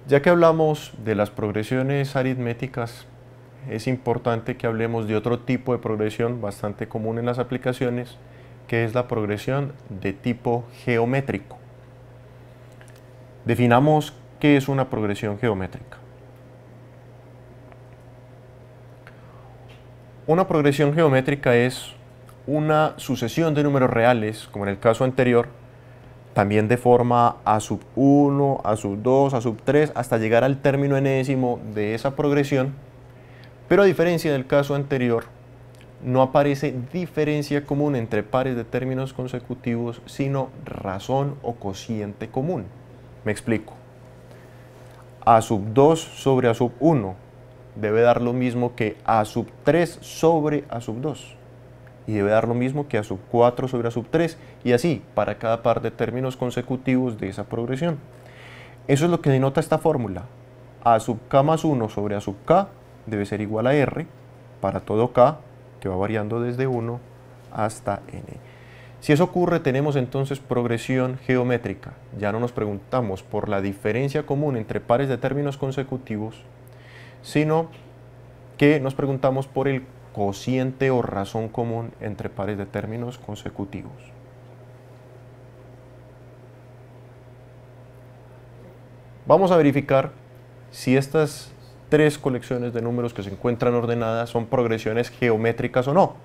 Ya que hablamos de las progresiones aritméticas, es importante que hablemos de otro tipo de progresión bastante común en las aplicaciones, que es la progresión de tipo geométrico. Definamos qué es una progresión geométrica. Una progresión geométrica es una sucesión de números reales, como en el caso anterior, también de forma a sub 1, a sub 2, a sub 3, hasta llegar al término enésimo de esa progresión, pero a diferencia del caso anterior, no aparece diferencia común entre pares de términos consecutivos, sino razón o cociente común. Me explico. A sub 2 sobre A sub 1 debe dar lo mismo que A sub 3 sobre A sub 2. Y debe dar lo mismo que A sub 4 sobre A sub 3, y así para cada par de términos consecutivos de esa progresión. Eso es lo que denota esta fórmula. A sub k más 1 sobre A sub k debe ser igual a r para todo k, que va variando desde 1 hasta n. Si eso ocurre, tenemos entonces progresión geométrica. Ya no nos preguntamos por la diferencia común entre pares de términos consecutivos, sino que nos preguntamos por el cociente o razón común entre pares de términos consecutivos. Vamos a verificar si estas tres colecciones de números que se encuentran ordenadas son progresiones geométricas o no.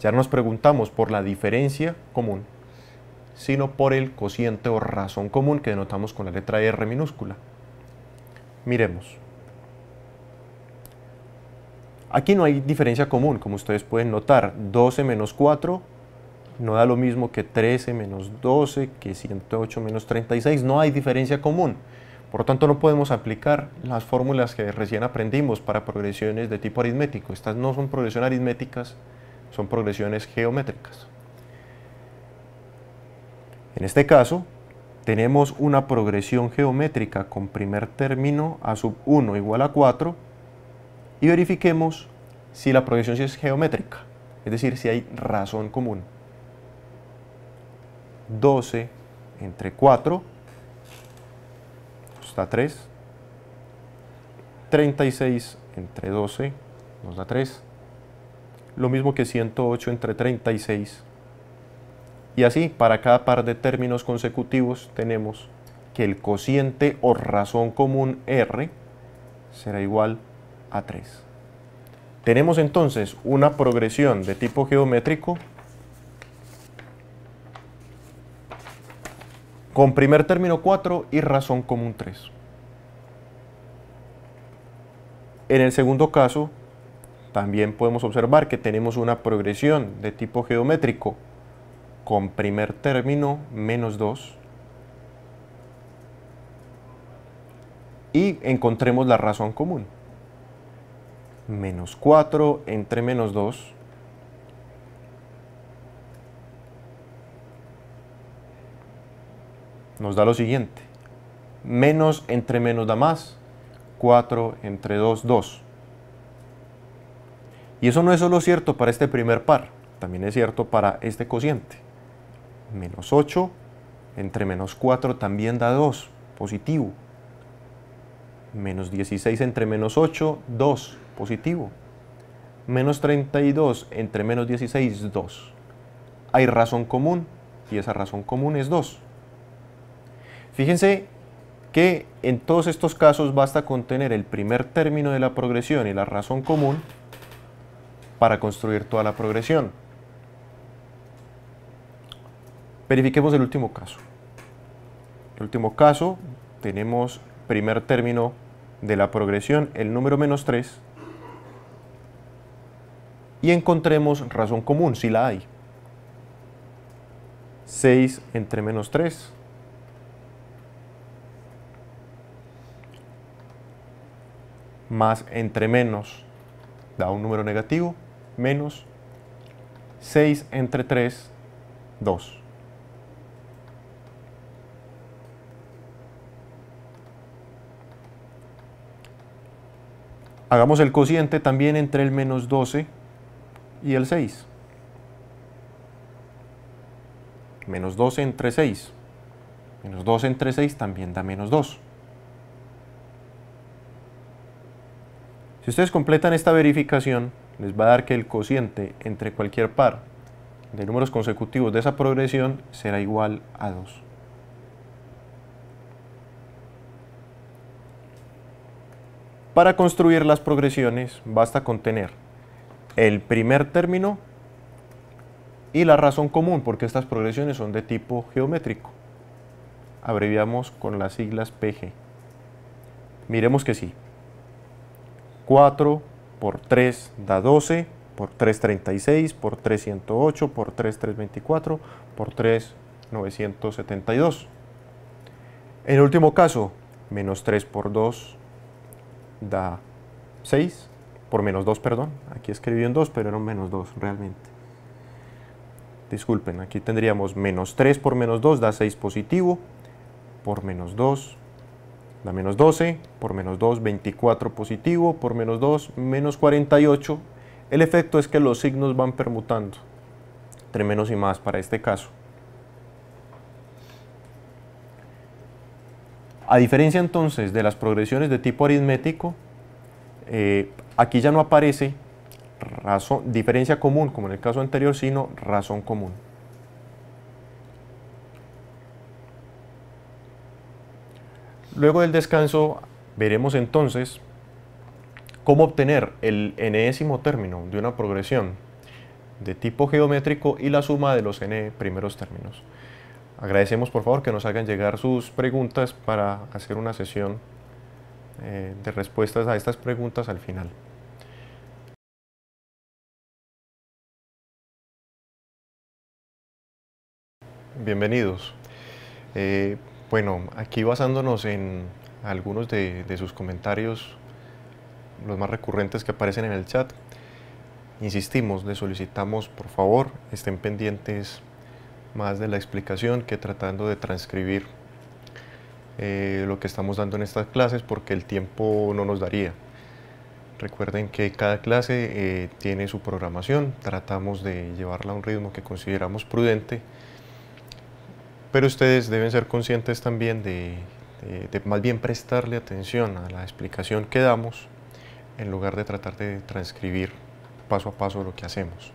Ya no nos preguntamos por la diferencia común, sino por el cociente o razón común que denotamos con la letra R minúscula. Miremos. Aquí no hay diferencia común, como ustedes pueden notar. 12 menos 4 no da lo mismo que 13 menos 12, que 108 menos 36. No hay diferencia común. Por lo tanto, no podemos aplicar las fórmulas que recién aprendimos para progresiones de tipo aritmético. Estas no son progresiones aritméticas, son progresiones geométricas. En este caso, tenemos una progresión geométrica con primer término A sub 1 igual a 4, y verifiquemos si la progresión sí es geométrica, es decir, si hay razón común. 12 entre 4 nos da 3, 36 entre 12 nos da 3, lo mismo que 108 entre 36, y así para cada par de términos consecutivos tenemos que el cociente o razón común R será igual a 3. Tenemos entonces una progresión de tipo geométrico con primer término 4 y razón común 3. En el segundo caso, también podemos observar que tenemos una progresión de tipo geométrico con primer término menos 2, y encontremos la razón común. Menos 4 entre menos 2 nos da lo siguiente. Menos entre menos da más. 4 entre 2, 2. Y eso no es solo cierto para este primer par, también es cierto para este cociente. Menos 8 entre menos 4 también da 2, positivo. Menos 16 entre menos 8, 2, positivo. Menos 32 entre menos 16, 2. Hay razón común, y esa razón común es 2. Fíjense que en todos estos casos basta con tener el primer término de la progresión y la razón común para construir toda la progresión. Verifiquemos el último caso. En el último caso tenemos primer término de la progresión, el número menos 3, y encontremos razón común, si la hay. 6 entre menos 3 más entre menos da un número negativo, menos 6 entre 3, 2. Hagamos el cociente también entre el menos 12 y el 6. Menos 12 entre 6. Menos 12 entre 6 también da menos 2. Si ustedes completan esta verificación, les va a dar que el cociente entre cualquier par de números consecutivos de esa progresión será igual a 2. Para construir las progresiones basta con tener el primer término y la razón común, porque estas progresiones son de tipo geométrico. Abreviamos con las siglas PG. Miremos que sí. 4 por 3 da 12, por 3 36, por 3 108, por 3 324, por 3 972. En el último caso, menos 3 por 2 da 6, por menos 2, perdón, aquí escribí un 2, pero era un menos 2 realmente. Disculpen, aquí tendríamos menos 3 por menos 2 da 6 positivo, por menos 2 da menos 12, por menos 2 24 positivo, por menos 2 menos 48. El efecto es que los signos van permutando entre menos y más para este caso. A diferencia entonces de las progresiones de tipo aritmético, aquí ya no aparece diferencia común como en el caso anterior, sino razón común. Luego del descanso veremos entonces cómo obtener el enésimo término de una progresión de tipo geométrico y la suma de los n primeros términos. Agradecemos por favor que nos hagan llegar sus preguntas para hacer una sesión de respuestas a estas preguntas al final. Bienvenidos. Bueno, aquí basándonos en algunos de sus comentarios, los más recurrentes que aparecen en el chat, insistimos, les solicitamos por favor estén pendientes más de la explicación que tratando de transcribir lo que estamos dando en estas clases, porque el tiempo no nos daría. Recuerden que cada clase tiene su programación, tratamos de llevarla a un ritmo que consideramos prudente, pero ustedes deben ser conscientes también de más bien prestarle atención a la explicación que damos en lugar de tratar de transcribir paso a paso lo que hacemos.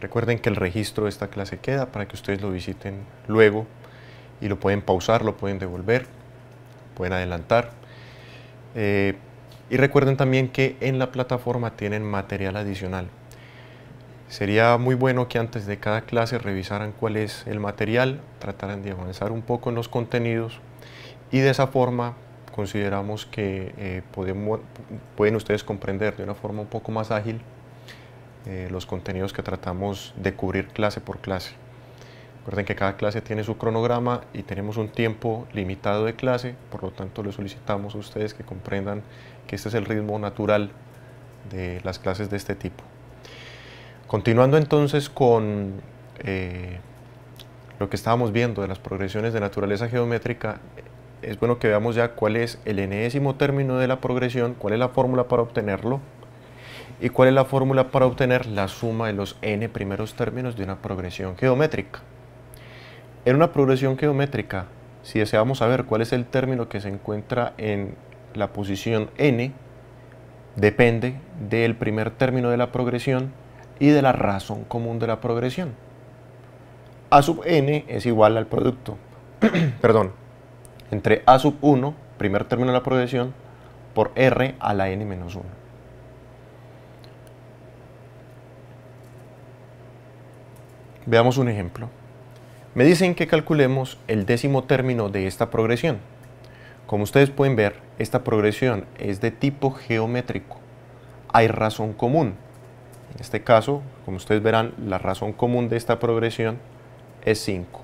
Recuerden que el registro de esta clase queda para que ustedes lo visiten luego y lo pueden pausar, lo pueden devolver, pueden adelantar. Y recuerden también que en la plataforma tienen material adicional. Sería muy bueno que antes de cada clase revisaran cuál es el material, trataran de avanzar un poco en los contenidos y de esa forma consideramos que pueden ustedes comprender de una forma un poco más ágil los contenidos que tratamos de cubrir clase por clase. Recuerden que cada clase tiene su cronograma y tenemos un tiempo limitado de clase, por lo tanto les solicitamos a ustedes que comprendan que este es el ritmo natural de las clases de este tipo. Continuando entonces con lo que estábamos viendo de las progresiones de naturaleza geométrica, es bueno que veamos ya cuál es el enésimo término de la progresión, cuál es la fórmula para obtenerlo y cuál es la fórmula para obtener la suma de los n primeros términos de una progresión geométrica. En una progresión geométrica, si deseamos saber cuál es el término que se encuentra en la posición n, depende del primer término de la progresión y de la razón común de la progresión. A sub n es igual al producto perdón, entre a sub 1, primer término de la progresión, por r a la n menos 1. Veamos un ejemplo. Me dicen que calculemos el décimo término de esta progresión. Como ustedes pueden ver, esta progresión es de tipo geométrico. Hay razón común. En este caso, como ustedes verán, la razón común de esta progresión es 5.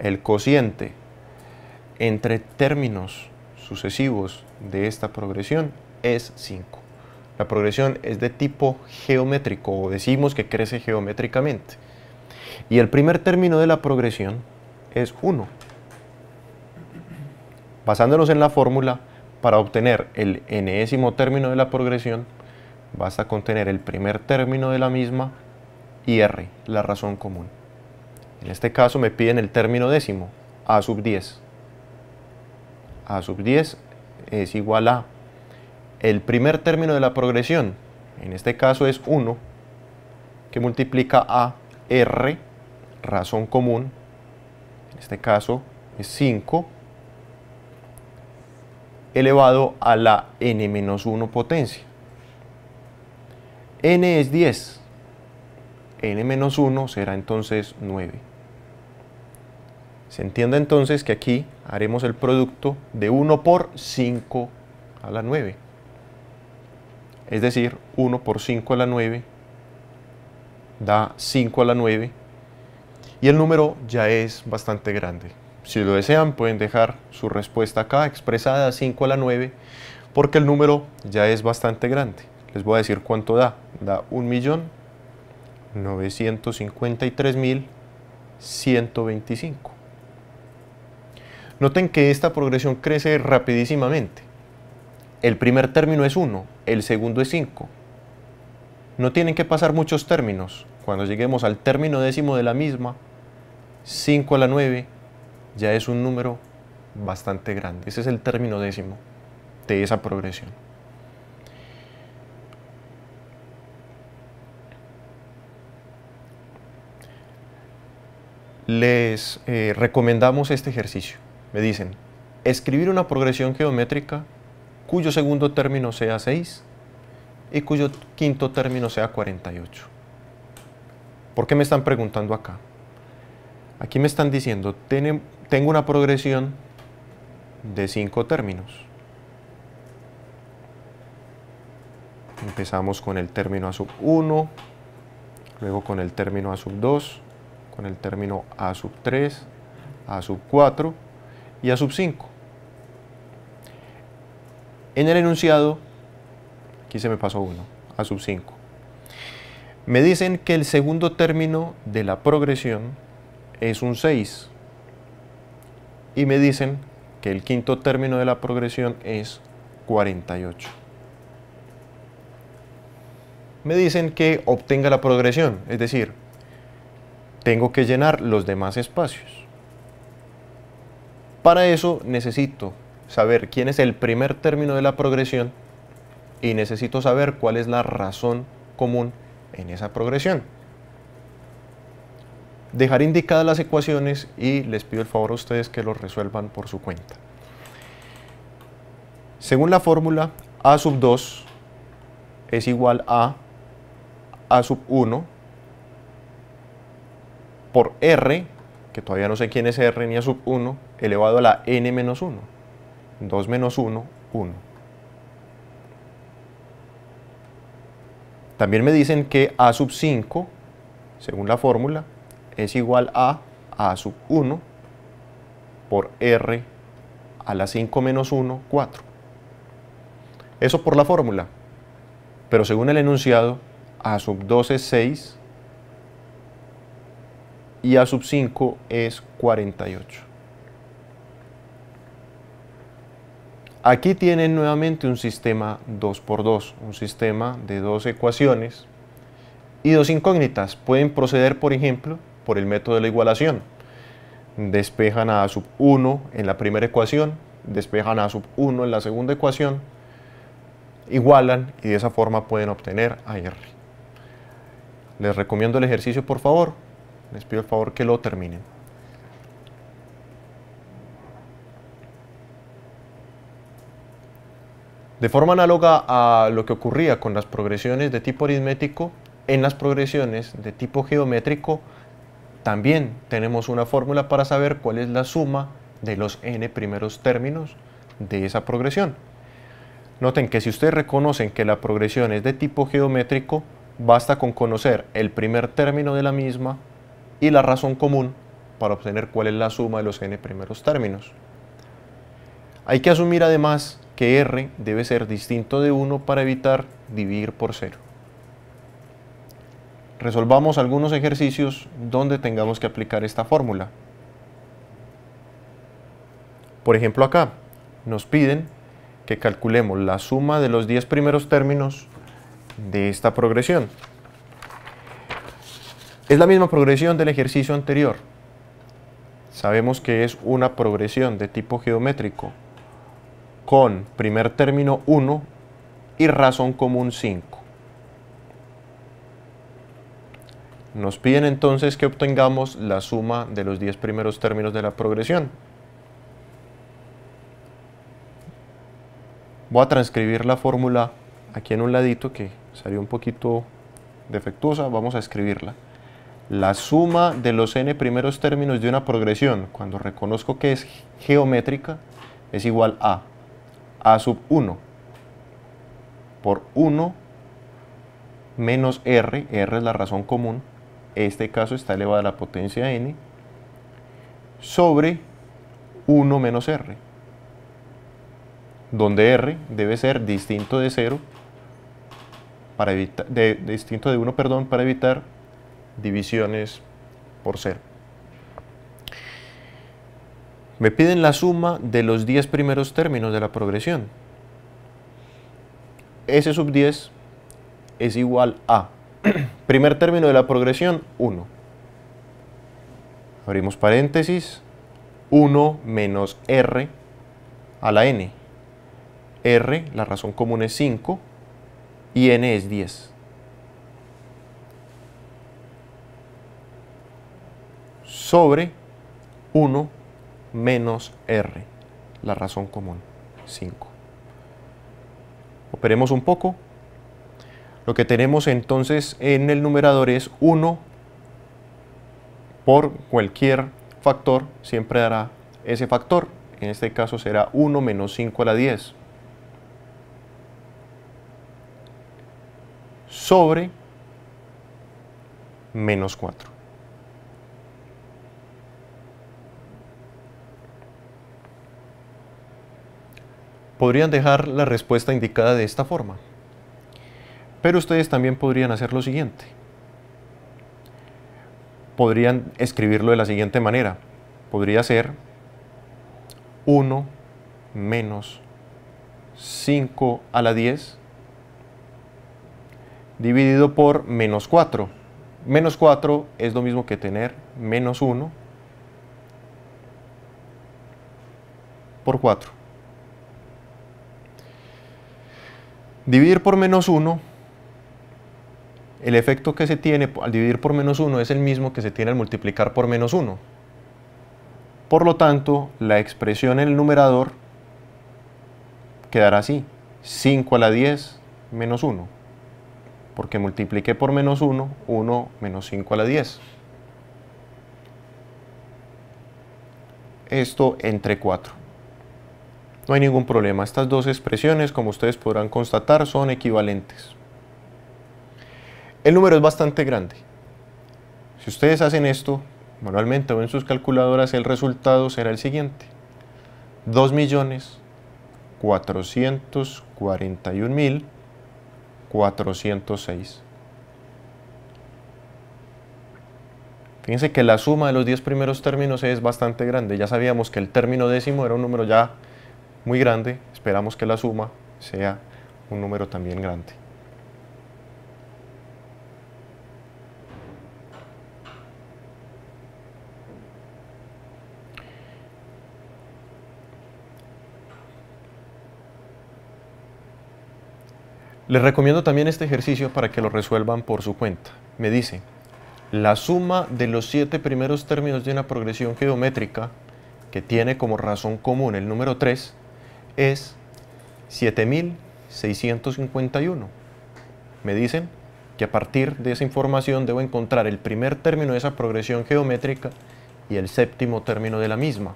El cociente entre términos sucesivos de esta progresión es 5. La progresión es de tipo geométrico, o decimos que crece geométricamente. Y el primer término de la progresión es 1. Basándonos en la fórmula, para obtener el enésimo término de la progresión, basta con tener el primer término de la misma y r, la razón común. En este caso me piden el término décimo, a sub 10. A sub 10 es igual a el primer término de la progresión, en este caso es 1, que multiplica a r, razón común, en este caso es 5, elevado a la n-1 potencia. N es 10, n-1 será entonces 9. Se entiende entonces que aquí haremos el producto de 1 por 5 a la 9. Es decir, 1 por 5 a la 9 da 5 a la 9 y el número ya es bastante grande. Si lo desean pueden dejar su respuesta acá expresada a 5 a la 9 porque el número ya es bastante grande. Les voy a decir cuánto da. Da 1.953.125. Noten que esta progresión crece rapidísimamente. El primer término es 1, el segundo es 5. No tienen que pasar muchos términos. Cuando lleguemos al término décimo de la misma, 5 a la 9 ya es un número bastante grande. Ese es el término décimo de esa progresión. Les recomendamos este ejercicio. Me dicen, escribir una progresión geométrica cuyo segundo término sea 6 y cuyo quinto término sea 48. ¿Por qué me están preguntando acá? Aquí me están diciendo, tengo una progresión de 5 términos. Empezamos con el término a sub 1, luego con el término a sub 2, con el término a sub 3, a sub 4 y a sub 5. En el enunciado, aquí se me pasó uno, a sub 5. Me dicen que el segundo término de la progresión es un 6. Y me dicen que el quinto término de la progresión es 48. Me dicen que obtenga la progresión, es decir, tengo que llenar los demás espacios. Para eso necesito saber quién es el primer término de la progresión y necesito saber cuál es la razón común en esa progresión. Dejaré indicadas las ecuaciones y les pido el favor a ustedes que lo resuelvan por su cuenta. Según la fórmula, a sub 2 es igual a sub 1 por r, que todavía no sé quién es r ni a sub 1, elevado a la n-1. 2 menos 1, 1. También me dicen que a sub 5, según la fórmula, es igual a sub 1 por r a la 5 menos 1, 4. Eso por la fórmula. Pero según el enunciado, a sub 2 es 6 y a sub 5 es 48. Aquí tienen nuevamente un sistema 2×2, un sistema de 2 ecuaciones y 2 incógnitas. Pueden proceder, por ejemplo, por el método de la igualación. Despejan a sub 1 en la primera ecuación, despejan a sub 1 en la segunda ecuación, igualan y de esa forma pueden obtener a r. Les recomiendo el ejercicio, por favor. Les pido el favor que lo terminen. De forma análoga a lo que ocurría con las progresiones de tipo aritmético, en las progresiones de tipo geométrico también tenemos una fórmula para saber cuál es la suma de los n primeros términos de esa progresión. Noten que si ustedes reconocen que la progresión es de tipo geométrico, basta con conocer el primer término de la misma y la razón común para obtener cuál es la suma de los n primeros términos. Hay que asumir además que r debe ser distinto de 1 para evitar dividir por 0. Resolvamos algunos ejercicios donde tengamos que aplicar esta fórmula. Por ejemplo, acá nos piden que calculemos la suma de los 10 primeros términos de esta progresión. Es la misma progresión del ejercicio anterior. Sabemos que es una progresión de tipo geométrico con primer término 1 y razón común 5. Nos piden entonces que obtengamos la suma de los 10 primeros términos de la progresión. Voy a transcribir la fórmula aquí en un ladito que salió un poquito defectuosa. Vamos a escribirla. La suma de los n primeros términos de una progresión, cuando reconozco que es geométrica, es igual a sub 1 por 1 menos r es la razón común, este caso está elevada a la potencia n, sobre 1 menos r, donde r debe ser distinto de 0 para evitar, distinto de 1, perdón, para evitar divisiones por 0. Me piden la suma de los 10 primeros términos de la progresión. S sub 10 es igual a primer término de la progresión 1. Abrimos paréntesis, 1 menos r a la n. R, la razón común es 5 y n es 10. Sobre 1 menos r, la razón común, 5. Operemos un poco. Lo que tenemos entonces en el numerador es 1 por cualquier factor, siempre dará ese factor. En este caso será 1 menos 5 a la 10. Sobre menos 4. Podrían dejar la respuesta indicada de esta forma, pero ustedes también podrían hacer lo siguiente. Podrían escribirlo de la siguiente manera. Podría ser 1 menos 5 a la 10 dividido por menos 4. Menos 4 es lo mismo que tener menos 1 por 4. Dividir por menos 1, el efecto que se tiene al dividir por menos 1 es el mismo que se tiene al multiplicar por menos 1. Por lo tanto, la expresión en el numerador quedará así, 5 a la 10 menos 1, porque multipliqué por menos 1, 1 menos 5 a la 10. Esto entre 4. No hay ningún problema, estas dos expresiones, como ustedes podrán constatar, son equivalentes. El número es bastante grande. Si ustedes hacen esto manualmente o en sus calculadoras, el resultado será el siguiente: 2.441.406. Fíjense que la suma de los 10 primeros términos es bastante grande. Ya sabíamos que el término décimo era un número ya muy grande, esperamos que la suma sea un número también grande. Les recomiendo también este ejercicio para que lo resuelvan por su cuenta. Me dice, la suma de los 7 primeros términos de una progresión geométrica que tiene como razón común el número 3 es 7.651. Me dicen que a partir de esa información debo encontrar el primer término de esa progresión geométrica y el séptimo término de la misma.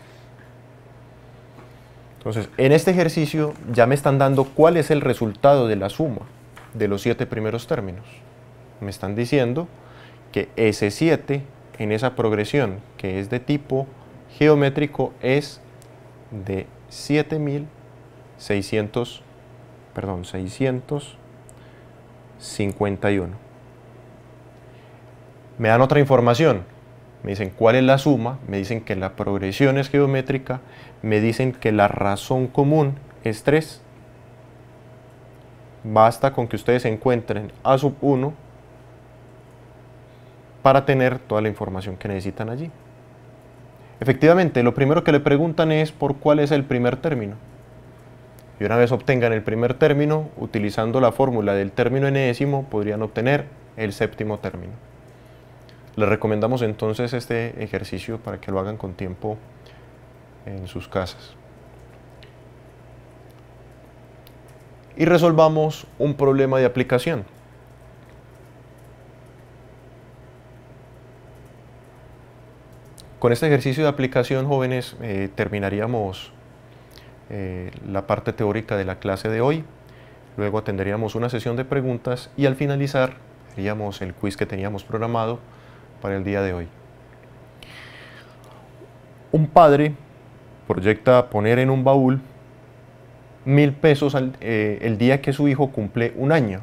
Entonces, en este ejercicio ya me están dando cuál es el resultado de la suma de los 7 primeros términos. Me están diciendo que ese 7 en esa progresión que es de tipo geométrico es de 651. Me dan otra información, me dicen cuál es la suma, me dicen que la progresión es geométrica, me dicen que la razón común es 3. Basta con que ustedes encuentren a sub 1 para tener toda la información que necesitan allí. Efectivamente, lo primero que le preguntan es por cuál es el primer término. Y una vez obtengan el primer término, utilizando la fórmula del término enésimo, podrían obtener el séptimo término. Les recomendamos entonces este ejercicio para que lo hagan con tiempo en sus casas. Y resolvamos un problema de aplicación. Con este ejercicio de aplicación, jóvenes, terminaríamos la parte teórica de la clase de hoy. Luego atenderíamos una sesión de preguntas y al finalizar haríamos el quiz que teníamos programado para el día de hoy. Un padre proyecta poner en un baúl 1.000 pesos el día que su hijo cumple un año.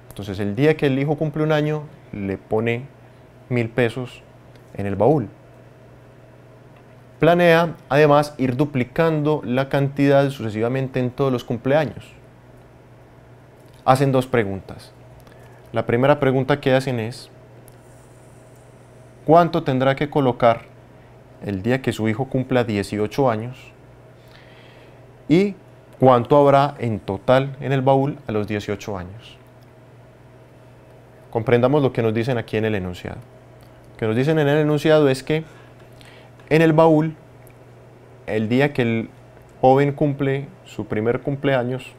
Entonces el día que el hijo cumple un año le pone 1.000 pesos en el baúl. Planea además ir duplicando la cantidad sucesivamente en todos los cumpleaños. Hacen dos preguntas. La primera pregunta que hacen es: ¿cuánto tendrá que colocar el día que su hijo cumpla 18 años? ¿Y cuánto habrá en total en el baúl a los 18 años? Comprendamos lo que nos dicen aquí en el enunciado. Lo que nos dicen en el enunciado es que en el baúl, el día que el joven cumple su primer cumpleaños,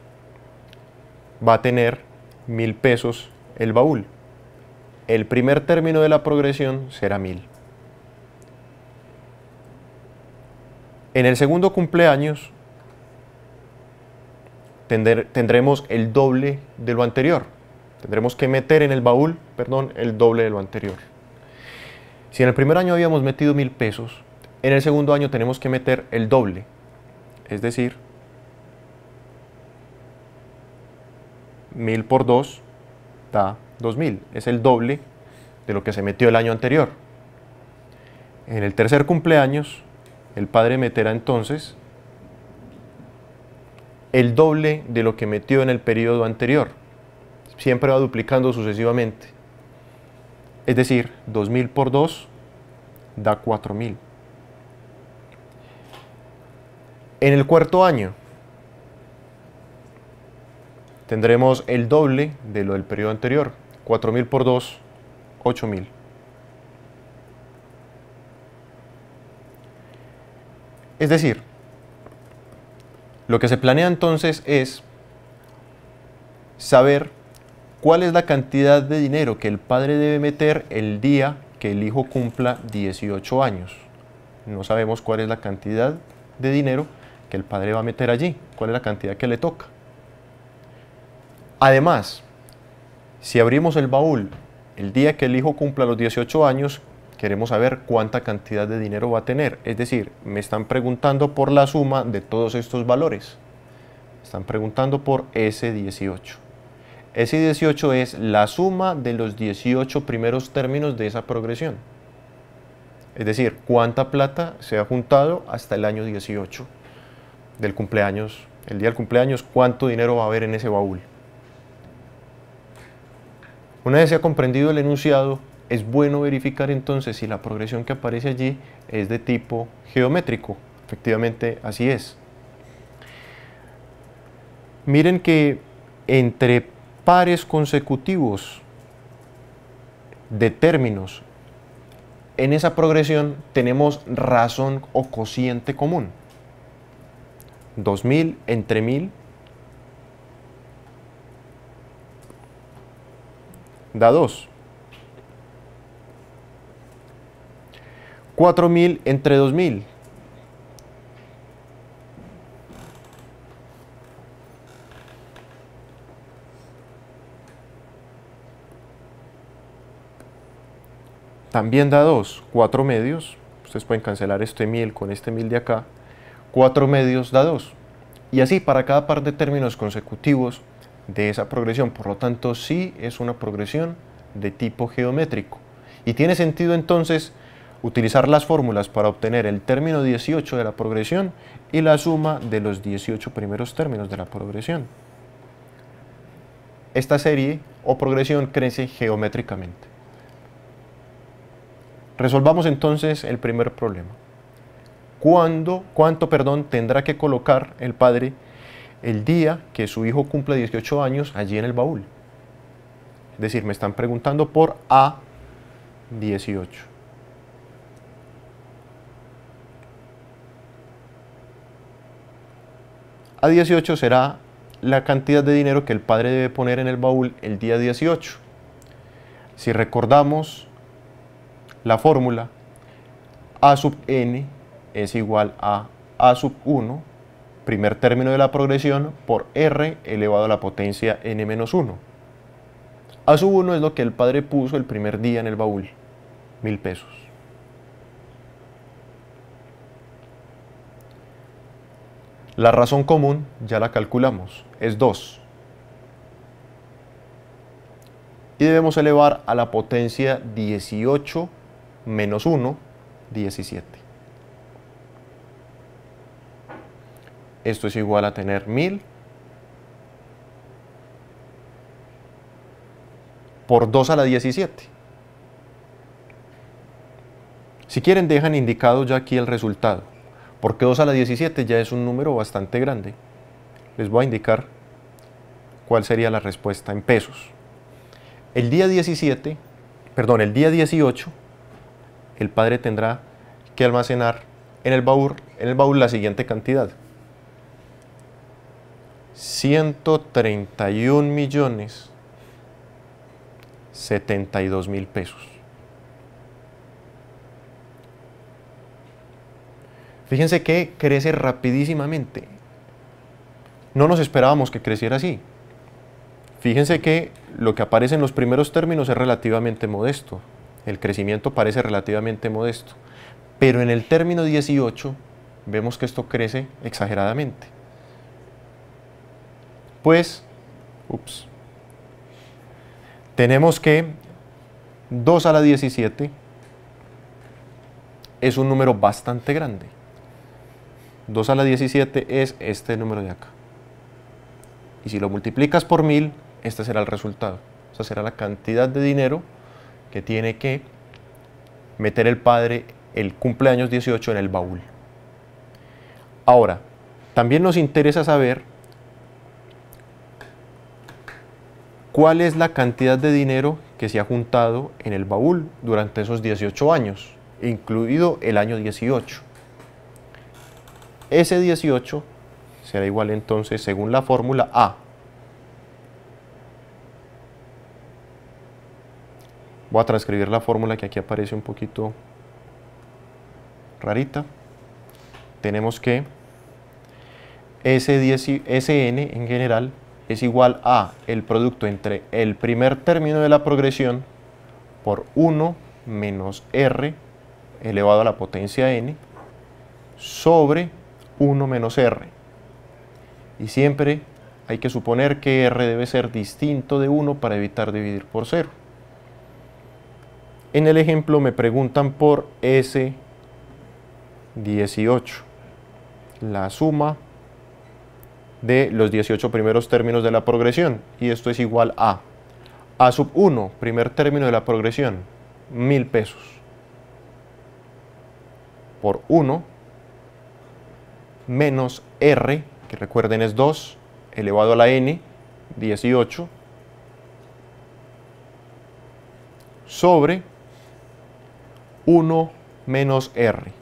va a tener 1.000 pesos el baúl. El primer término de la progresión será 1.000. En el segundo cumpleaños tendremos el doble de lo anterior. Tendremos que meter en el baúl, el doble de lo anterior. Si en el primer año habíamos metido 1.000 pesos, en el segundo año tenemos que meter el doble, es decir, 1.000 por 2 da 2.000, es el doble de lo que se metió el año anterior. En el tercer cumpleaños, el padre meterá entonces el doble de lo que metió en el periodo anterior, siempre va duplicando sucesivamente, es decir, 2.000 por 2 da 4.000. En el cuarto año tendremos el doble de lo del periodo anterior, 4.000 por 2, 8.000. Es decir, lo que se planea entonces es saber cuál es la cantidad de dinero que el padre debe meter el día que el hijo cumpla 18 años. No sabemos cuál es la cantidad de dinero que el padre va a meter allí, cuál es la cantidad que le toca. Además, si abrimos el baúl el día que el hijo cumpla los 18 años, queremos saber cuánta cantidad de dinero va a tener. Es decir, me están preguntando por la suma de todos estos valores. Están preguntando por ese 18. Ese 18 es la suma de los 18 primeros términos de esa progresión. Es decir, cuánta plata se ha juntado hasta el año 18 del cumpleaños, el día del cumpleaños, cuánto dinero va a haber en ese baúl. Una vez se ha comprendido el enunciado, es bueno verificar entonces si la progresión que aparece allí es de tipo geométrico. Efectivamente, así es. Miren que entre pares consecutivos de términos en esa progresión tenemos razón o cociente común. 2.000 entre 1.000 da 2. 4.000 entre 2.000 también da 2. 4 medios, ustedes pueden cancelar este 1.000 con este 1.000 de acá, 4 medios da 2. Y así para cada par de términos consecutivos de esa progresión. Por lo tanto, sí es una progresión de tipo geométrico. Y tiene sentido entonces utilizar las fórmulas para obtener el término 18 de la progresión y la suma de los 18 primeros términos de la progresión. Esta serie o progresión crece geométricamente. Resolvamos entonces el primer problema. ¿Cuánto tendrá que colocar el padre el día que su hijo cumple 18 años allí en el baúl. Es decir, me están preguntando por A18. A18 será la cantidad de dinero que el padre debe poner en el baúl el día 18. Si recordamos la fórmula, A sub n es igual a A sub 1, primer término de la progresión, por R elevado a la potencia n menos 1. A sub 1 es lo que el padre puso el primer día en el baúl, 1000 pesos. La razón común ya la calculamos, es 2. Y debemos elevar a la potencia 18 menos 1, 17. Esto es igual a tener 1000 por 2 a la 17. Si quieren, dejan indicado ya aquí el resultado, porque 2 a la 17 ya es un número bastante grande. Les voy a indicar cuál sería la respuesta en pesos. El día 18, el padre tendrá que almacenar en el baúl la siguiente cantidad: 131.072.000 pesos. Fíjense que crece rapidísimamente. No nos esperábamos que creciera así. Fíjense que lo que aparece en los primeros términos es relativamente modesto. El crecimiento parece relativamente modesto. Pero en el término 18 vemos que esto crece exageradamente. Pues, tenemos que 2 a la 17 es un número bastante grande. 2 a la 17 es este número de acá. Y si lo multiplicas por 1000, este será el resultado. Esa será la cantidad de dinero que tiene que meter el padre el cumpleaños 18 en el baúl. Ahora, también nos interesa saber cuál es la cantidad de dinero que se ha juntado en el baúl durante esos 18 años, incluido el año 18. Ese 18 será igual entonces, según la fórmula, a. Voy a transcribir la fórmula que aquí aparece un poquito rarita. Tenemos que Sn en general es igual a el producto entre el primer término de la progresión por 1 menos r elevado a la potencia n sobre 1 menos r. Y siempre hay que suponer que r debe ser distinto de 1 para evitar dividir por 0. En el ejemplo me preguntan por S18, la suma de los 18 primeros términos de la progresión, y esto es igual a A sub 1, primer término de la progresión, 1000 pesos, por 1 menos R, que recuerden es 2, elevado a la n, 18, sobre 1 menos R.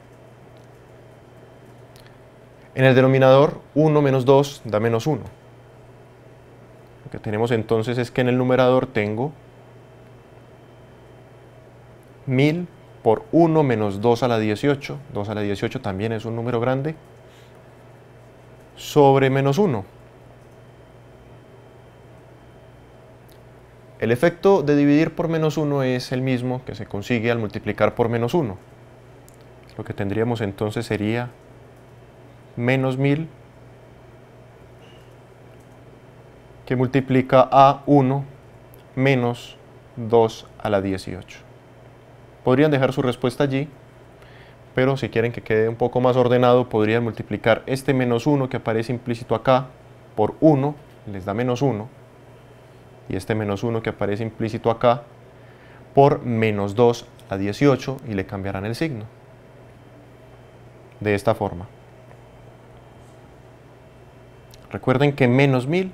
En el denominador, 1 menos 2 da menos 1. Lo que tenemos entonces es que en el numerador tengo 1000 por 1 menos 2 a la 18. 2 a la 18 también es un número grande. Sobre menos 1. El efecto de dividir por menos 1 es el mismo que se consigue al multiplicar por menos 1. Lo que tendríamos entonces sería menos 1000 que multiplica a 1 menos 2 a la 18. Podrían dejar su respuesta allí, pero si quieren que quede un poco más ordenado, podrían multiplicar este menos 1 que aparece implícito acá por 1, les da menos 1, y este menos 1 que aparece implícito acá por menos 2 a 18 y le cambiarán el signo. De esta forma. Recuerden que menos 1000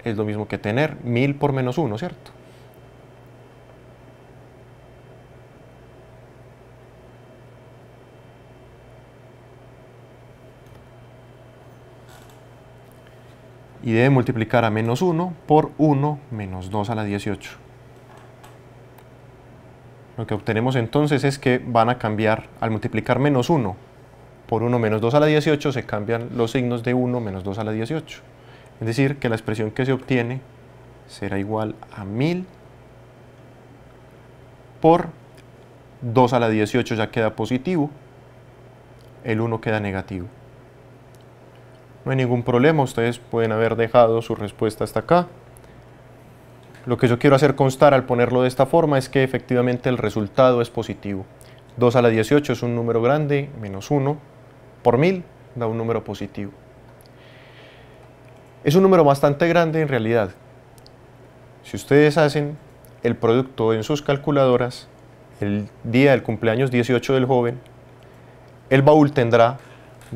es lo mismo que tener 1000 por menos 1, ¿cierto? Y debe multiplicar a menos 1 por 1 menos 2 a la 18. Lo que obtenemos entonces es que van a cambiar, al multiplicar menos 1 por 1 menos 2 a la 18, se cambian los signos de 1 menos 2 a la 18. Es decir, que la expresión que se obtiene será igual a 1000 por 2 a la 18 ya queda positivo, el 1 queda negativo. No hay ningún problema, ustedes pueden haber dejado su respuesta hasta acá. Lo que yo quiero hacer constar al ponerlo de esta forma es que efectivamente el resultado es positivo. 2 a la 18 es un número grande, menos 1 por 1000 da un número positivo. Es un número bastante grande en realidad. Si ustedes hacen el producto en sus calculadoras, el día del cumpleaños 18 del joven, el baúl tendrá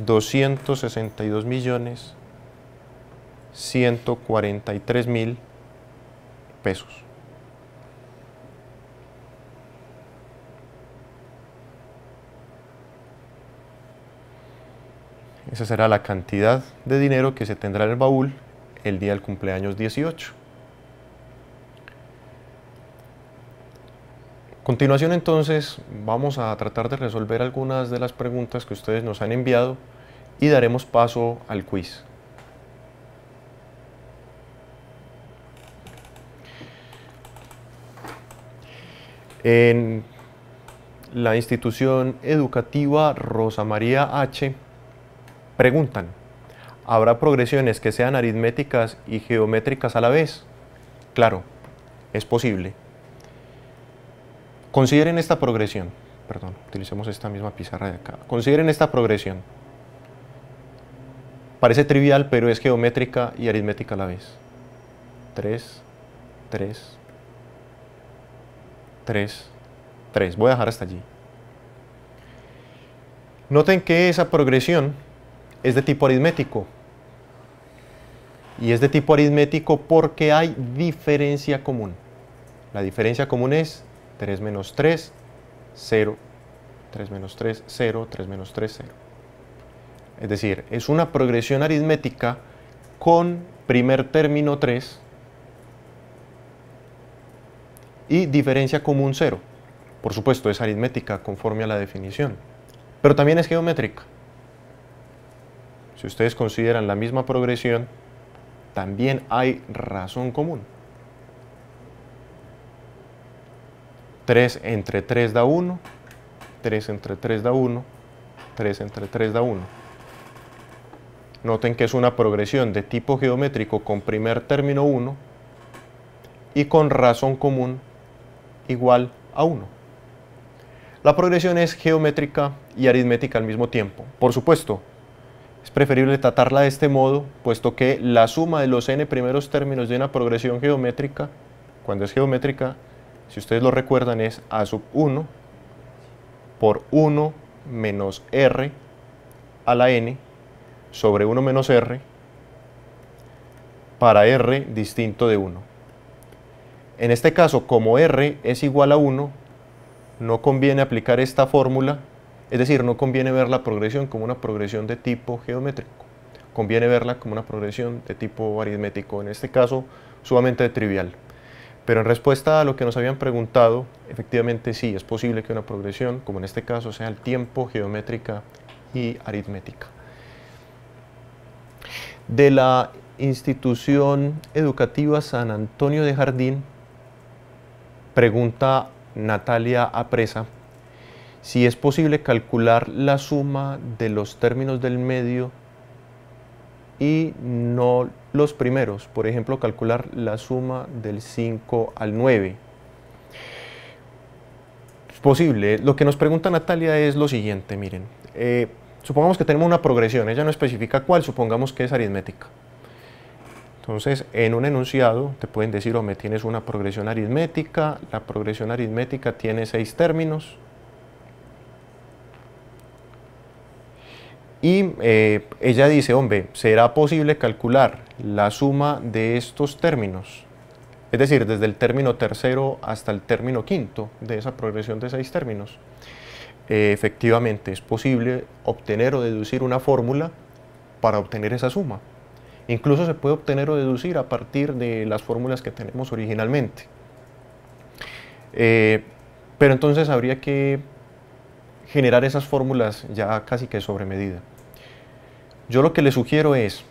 262.143.000 pesos. Esa será la cantidad de dinero que se tendrá en el baúl el día del cumpleaños 18. A continuación entonces vamos a tratar de resolver algunas de las preguntas que ustedes nos han enviado y daremos paso al quiz. En la institución educativa Rosa María H. preguntan, ¿habrá progresiones que sean aritméticas y geométricas a la vez? Claro, es posible. Consideren esta progresión, perdón, utilicemos esta misma pizarra de acá. Consideren esta progresión. Parece trivial, pero es geométrica y aritmética a la vez. 3, 3, 3, 3. Voy a dejar hasta allí. Noten que esa progresión es de tipo aritmético. Y es de tipo aritmético porque hay diferencia común. La diferencia común es 3 menos 3, 0, 3 menos 3, 0, 3 menos 3, 0. Es decir, es una progresión aritmética con primer término 3 y diferencia común 0. Por supuesto, es aritmética conforme a la definición, pero también es geométrica. Si ustedes consideran la misma progresión, también hay razón común. 3 entre 3 da 1, 3 entre 3 da 1, 3 entre 3 da 1. Noten que es una progresión de tipo geométrico con primer término 1 y con razón común igual a 1. La progresión es geométrica y aritmética al mismo tiempo. Por supuesto, es preferible tratarla de este modo, puesto que la suma de los n primeros términos de una progresión geométrica, cuando es geométrica, si ustedes lo recuerdan, es a sub 1 por 1 menos r a la n sobre 1 menos r para r distinto de 1. En este caso, como r es igual a 1, no conviene aplicar esta fórmula, es decir, no conviene ver la progresión como una progresión de tipo geométrico, conviene verla como una progresión de tipo aritmético, en este caso sumamente trivial. Pero en respuesta a lo que nos habían preguntado, efectivamente sí, es posible que una progresión, como en este caso, sea al tiempo geométrica y aritmética. De la institución educativa San Antonio de Jardín, pregunta Natalia Apresa si es posible calcular la suma de los términos del medio y no los primeros, por ejemplo, calcular la suma del 5 al 9. Es posible. Lo que nos pregunta Natalia es lo siguiente, miren, supongamos que tenemos una progresión, ella no especifica cuál, supongamos que es aritmética. Entonces, en un enunciado te pueden decir, o me tienes una progresión aritmética, la progresión aritmética tiene 6 términos, Y ella dice, hombre, ¿será posible calcular la suma de estos términos? Es decir, desde el término tercero hasta el término quinto de esa progresión de 6 términos. Efectivamente, es posible obtener o deducir una fórmula para obtener esa suma. Incluso se puede obtener o deducir a partir de las fórmulas que tenemos originalmente. Pero entonces habría que generar esas fórmulas ya casi que sobre medida. Yo lo que le sugiero es,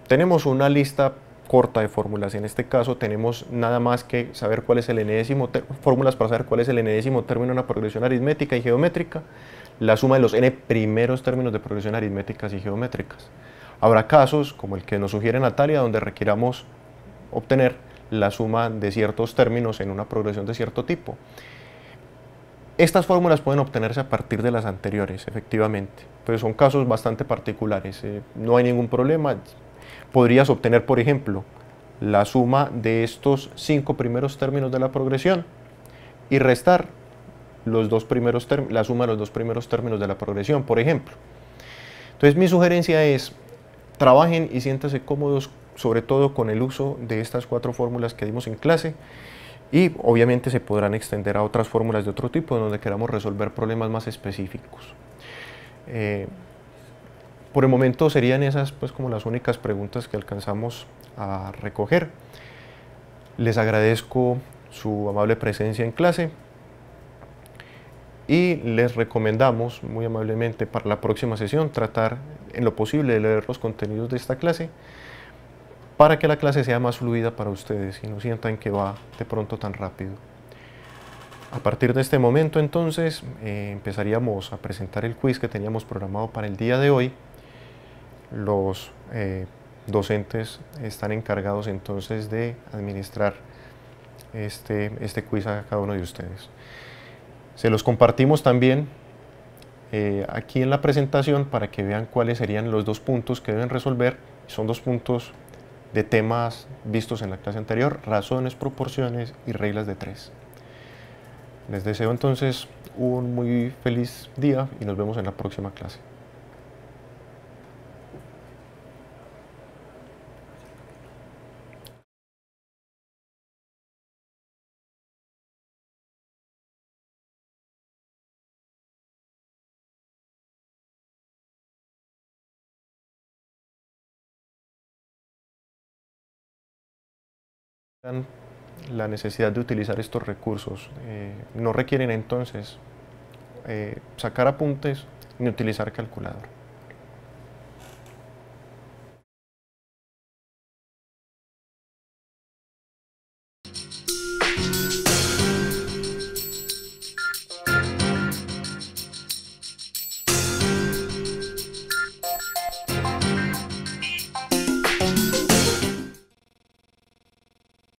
tenemos una lista corta de fórmulas, en este caso tenemos nada más que saber cuál es el enésimo, fórmulas para saber cuál es el enésimo término de una progresión aritmética y geométrica, la suma de los n primeros términos de progresión aritméticas y geométricas. Habrá casos, como el que nos sugiere Natalia, donde requiramos obtener la suma de ciertos términos en una progresión de cierto tipo. Estas fórmulas pueden obtenerse a partir de las anteriores, efectivamente, pero son casos bastante particulares, no hay ningún problema. Podrías obtener, por ejemplo, la suma de estos 5 primeros términos de la progresión y restar los la suma de los 2 primeros términos de la progresión, por ejemplo. Entonces mi sugerencia es, trabajen y siéntanse cómodos, sobre todo con el uso de estas 4 fórmulas que dimos en clase, y obviamente se podrán extender a otras fórmulas de otro tipo donde queramos resolver problemas más específicos. Por el momento serían esas pues como las únicas preguntas que alcanzamos a recoger. Les agradezco su amable presencia en clase y les recomendamos muy amablemente para la próxima sesión tratar en lo posible de leer los contenidos de esta clase para que la clase sea más fluida para ustedes y no sientan que va de pronto tan rápido. A partir de este momento entonces empezaríamos a presentar el quiz que teníamos programado para el día de hoy. Los docentes están encargados entonces de administrar este quiz a cada uno de ustedes. Se los compartimos también aquí en la presentación para que vean cuáles serían los 2 puntos que deben resolver. Son 2 puntos de temas vistos en la clase anterior: razones, proporciones y reglas de 3. Les deseo entonces un muy feliz día y nos vemos en la próxima clase. La necesidad de utilizar estos recursos. No requieren entonces sacar apuntes ni utilizar calculadora.